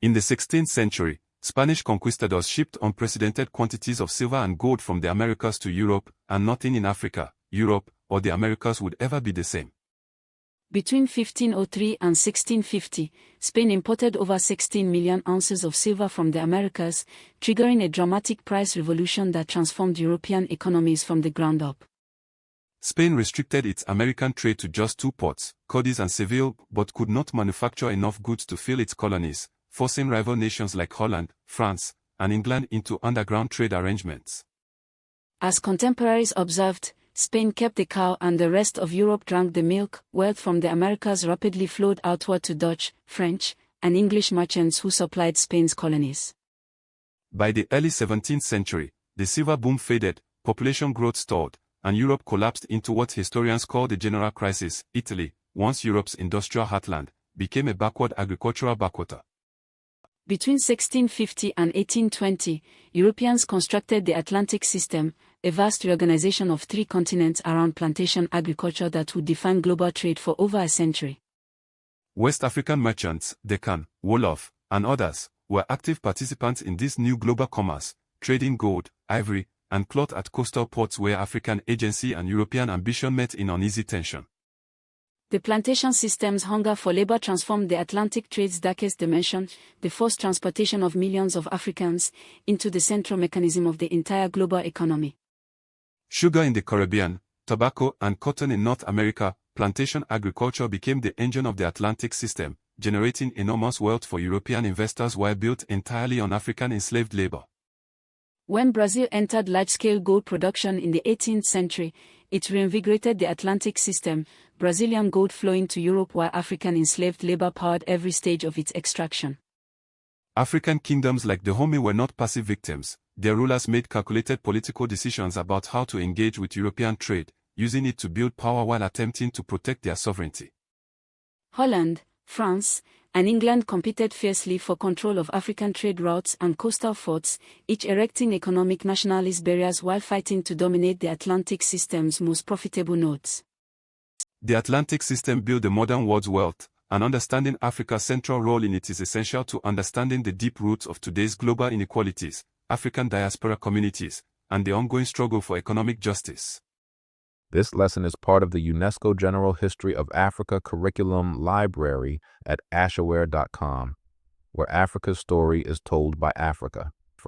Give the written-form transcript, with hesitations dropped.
In the 16th century, Spanish conquistadors shipped unprecedented quantities of silver and gold from the Americas to Europe, and nothing in Africa, Europe, or the Americas would ever be the same. Between 1503 and 1650, Spain imported over 16 million ounces of silver from the Americas, triggering a dramatic price revolution that transformed European economies from the ground up. Spain restricted its American trade to just two ports, Cadiz and Seville, but could not manufacture enough goods to fill its colonies, forcing rival nations like Holland, France, and England into underground trade arrangements. As contemporaries observed, Spain kept the cow and the rest of Europe drank the milk. Wealth from the Americas rapidly flowed outward to Dutch, French, and English merchants who supplied Spain's colonies. By the early 17th century, the silver boom faded, population growth stalled, and Europe collapsed into what historians call the general crisis. Italy, once Europe's industrial heartland, became a backward agricultural backwater. Between 1650 and 1820, Europeans constructed the Atlantic System, a vast reorganization of three continents around plantation agriculture that would define global trade for over a century. West African merchants, Deccan, Wolof, and others, were active participants in this new global commerce, trading gold, ivory, and cloth at coastal ports where African agency and European ambition met in uneasy tension. The plantation system's hunger for labor transformed the Atlantic trade's darkest dimension, the forced transportation of millions of Africans, into the central mechanism of the entire global economy. Sugar in the Caribbean, tobacco and cotton in North America, plantation agriculture became the engine of the Atlantic system, generating enormous wealth for European investors while built entirely on African enslaved labor. When Brazil entered large-scale gold production in the 18th century, it reinvigorated the Atlantic system, Brazilian gold flowing to Europe while African enslaved labor powered every stage of its extraction. African kingdoms like Dahomey were not passive victims. Their rulers made calculated political decisions about how to engage with European trade, using it to build power while attempting to protect their sovereignty. Holland, France, and England competed fiercely for control of African trade routes and coastal forts, each erecting economic nationalist barriers while fighting to dominate the Atlantic system's most profitable nodes. The Atlantic system built the modern world's wealth, and understanding Africa's central role in it is essential to understanding the deep roots of today's global inequalities, African diaspora communities, and the ongoing struggle for economic justice. This lesson is part of the UNESCO General History of Africa Curriculum Library at Ashaware.com, where Africa's story is told by Africa.